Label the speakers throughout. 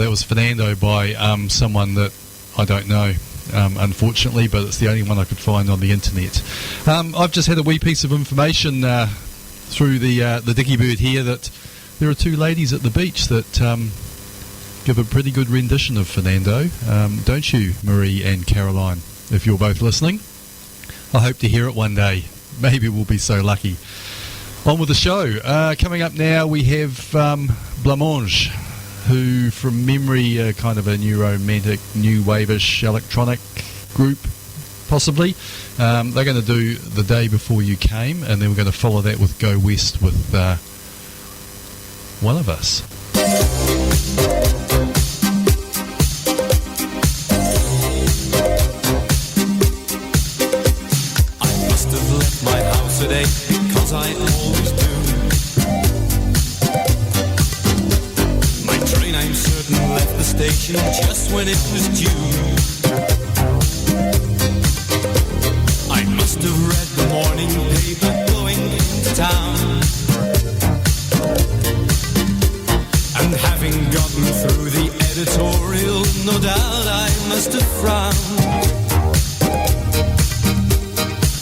Speaker 1: that was Fernando by someone that I don't know, unfortunately, but it's the only one I could find on the internet. I've just had a wee piece of information through the Dicky Bird here that there are two ladies at the beach that give a pretty good rendition of Fernando. Don't you, Marie and Caroline, if you're both listening? I hope to hear it one day. Maybe we'll be so lucky. On with the show. Coming up now, we have Blancmange, who, from memory, are kind of a new romantic, new wave-ish electronic group, possibly. They're going to do The Day Before You Came, and then we're going to follow that with Go West with One of Us.
Speaker 2: I must have left my house today, because I always do. My train, I'm certain, left the station just when it was due. I must have read the morning paper going into town, and having gotten through the editorial, no doubt I must have frowned.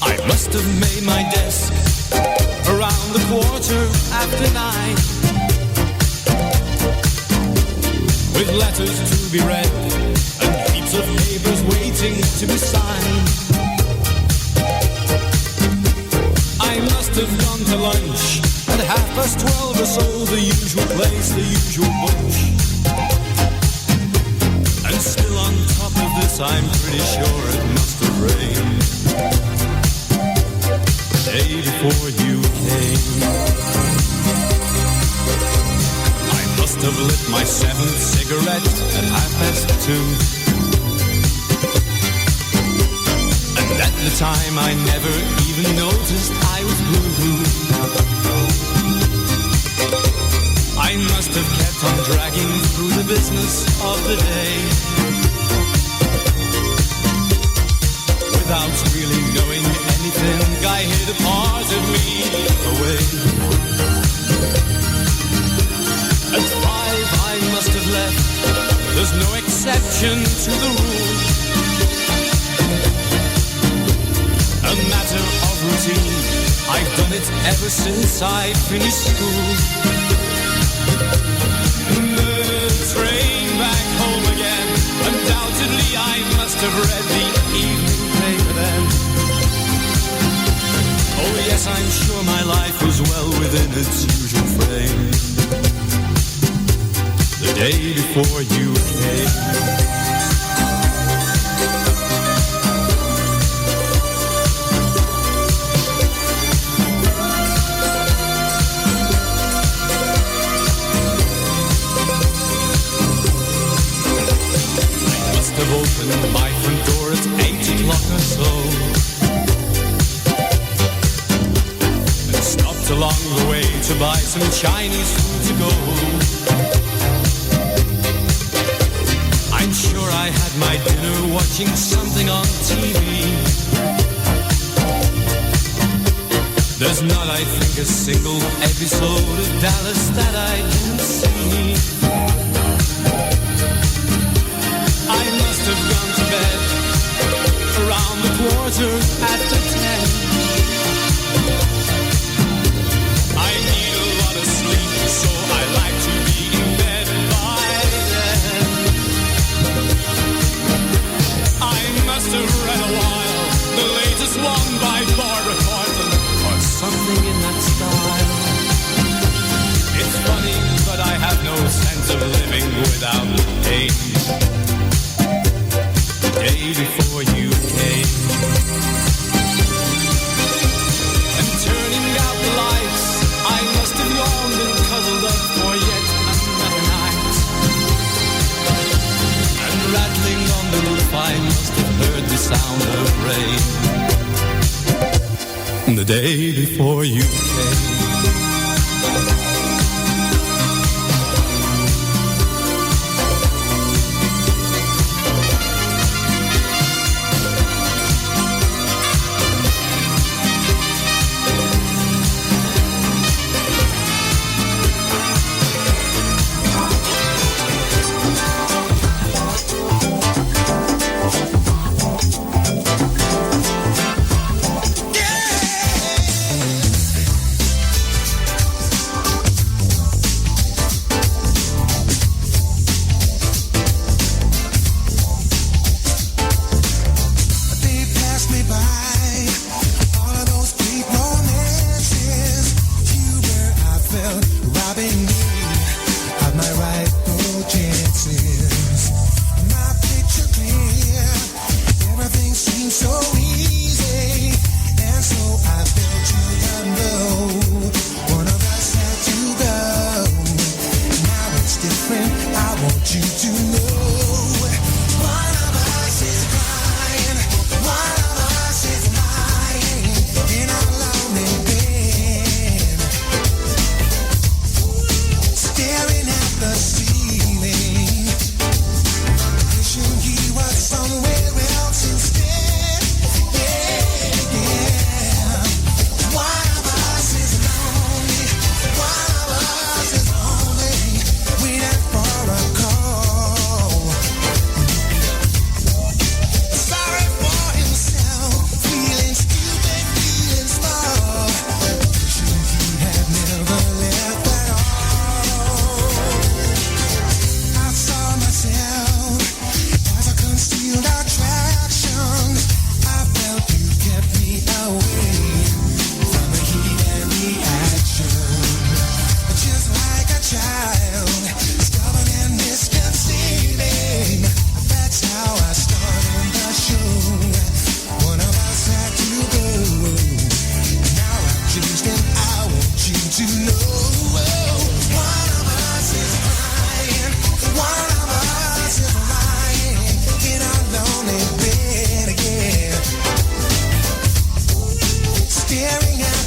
Speaker 2: I must have made my desk around the 9:15, with letters to be read and heaps of papers waiting to be signed. I must have gone to lunch at 12:30 or so, the usual place, the usual bunch. And still on top of this, I'm pretty sure it must have rained the day before you came. I must have lit my 7th cigarette at 2:30. And at the time I never even noticed I was blue. I must have kept on dragging through the business of the day, without really knowing anything. I hid a part of me away. At 5 I must have left. There's no exception to the rule. A matter of routine, I've done it ever since I finished school. The train back home again, undoubtedly I must have read the evening paper then. Oh yes, I'm sure my life was well within its usual frame the day before you came. Have opened my front door at 8 o'clock or so, and stopped along the way to buy some Chinese food to go. I'm sure I had my dinner watching something on TV. There's not, I think, a single episode of Dallas that I didn't see. I must have gone to bed around the 10:15. I need a lot of sleep, so I like to be in bed by then. I must have read a while, the latest one by Barbara Carlton, or something in that style. It's funny, but I have no sense of living without pain. The day before you came, and turning out the lights, I must have yawned and cuddled up for yet another night. And rattling on the roof, I must have heard the sound of rain the day before you came.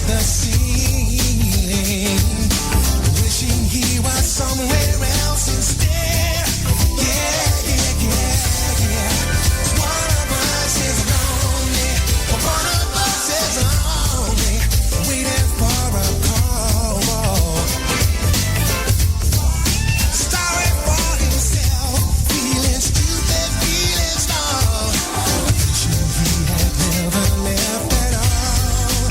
Speaker 3: the ceiling, wishing he was somewhere else instead. Yeah, yeah, yeah, yeah. One of us is lonely, one of us is lonely, waiting for a call. Sorry for himself, feeling stupid, feeling small, wishing he had never left at all,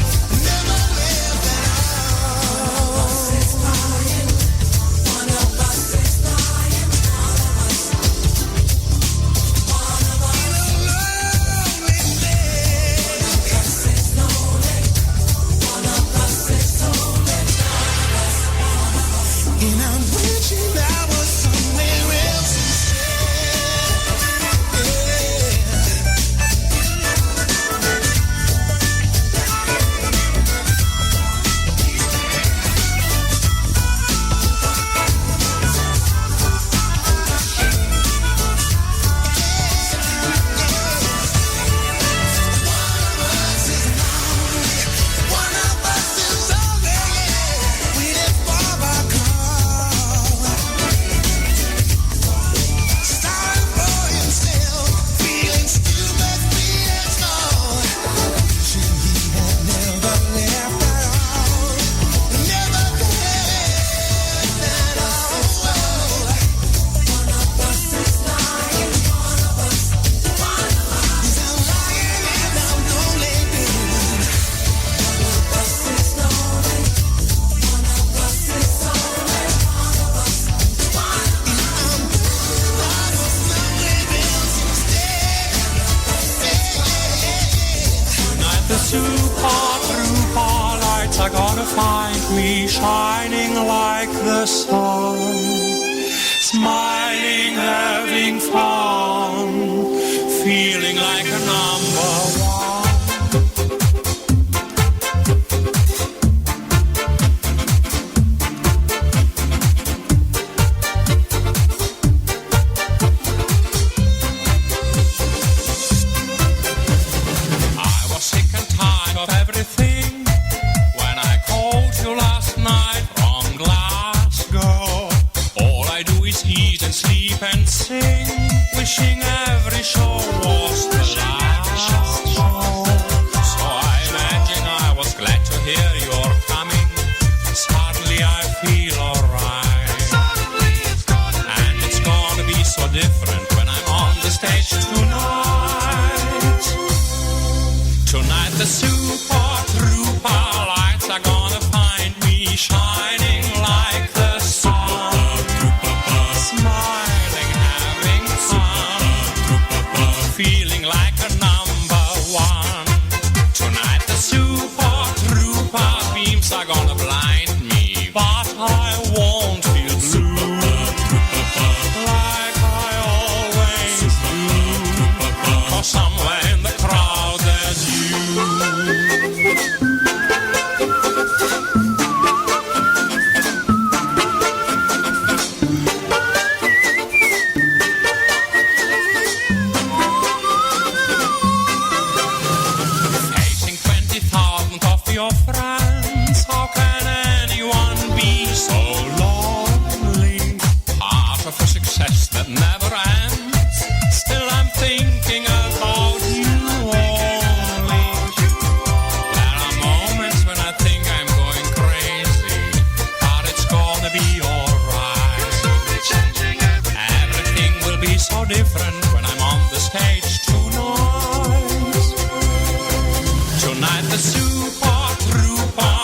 Speaker 3: never left at all. One of us is lying, one of us is lying, one of us in a lonely place. One of us is lonely, and I'm wishing I was somewhere else instead. One of us is lonely, waiting for a call. Sorry for himself, feeling stupid, feeling small, wishing he had never left at all, never left at all. One of us is lying, one of us, he's a lying and a lonely dude. One of us is lonely, one of us is lonely, one of us, and I'm wishing I was somewhere else instead.
Speaker 2: Tonight the super trooper lights are gonna find me shining like the sun, smiling, having fun, feeling like a number one. I was sick and tired of everything when I called you last night from Glasgow. All I do is eat and sleep and sing, wishing every show was the last show. So I imagine I was glad to hear you're coming. Suddenly I feel alright. And it's gonna be so different when I'm on the stage tonight. Tonight the super trooper lights are gonna find me shining like the sun, smiling, having fun, feeling like a number one. Tonight the super trooper beams are gonna blind me, but I won't feel blue like I always do, 'cause somewhere in the crowd there's you. Facing 20,000 of your friends, how can anyone be so lonely? Part of a success that never ends. Still I'm thinking about you only. There are moments when I think I'm going crazy, but it's gonna be alright. Everything will be so different when I'm on the stage tonight. Tonight the super trooper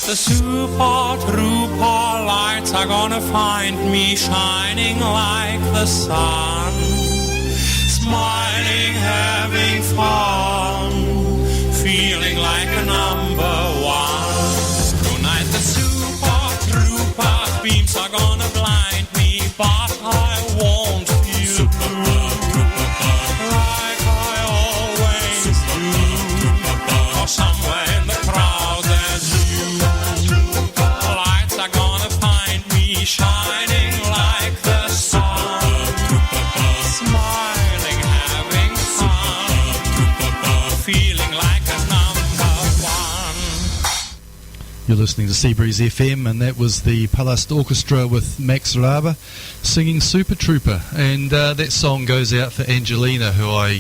Speaker 2: the super trooper lights are gonna find me shining like the sun, smiling, having fun, feeling like a number one. Tonight the super trooper beams are gonna blind me, but I won't feel blue like I always do. Or somewhere in the crowd there's you. Lights are gonna find me shining like the sun, smiling, having fun, feeling like a number one.
Speaker 1: You're listening to SeaBreeze FM, and that was the Palast Orchestra with Max Raba singing Super Trooper. And that song goes out for Angelina, who I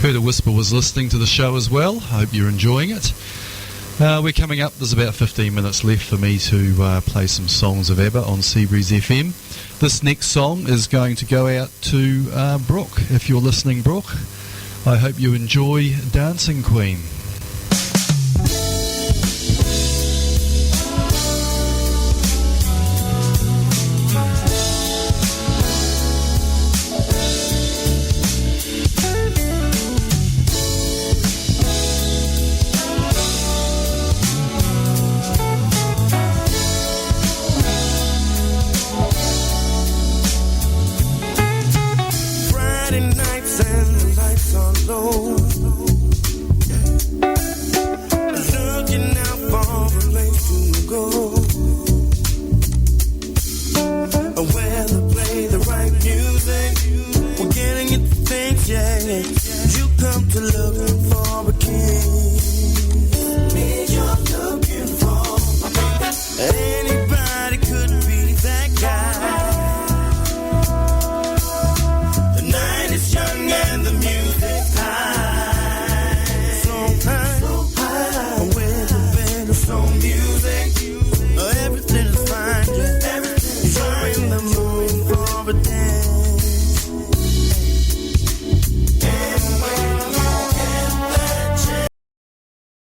Speaker 1: heard a whisper was listening to the show as well. I hope you're enjoying it. We're coming up. There's about 15 minutes left for me to play some songs of ABBA on SeaBreeze FM. This next song is going to go out to Brooke. If you're listening, Brooke, I hope you enjoy Dancing Queen.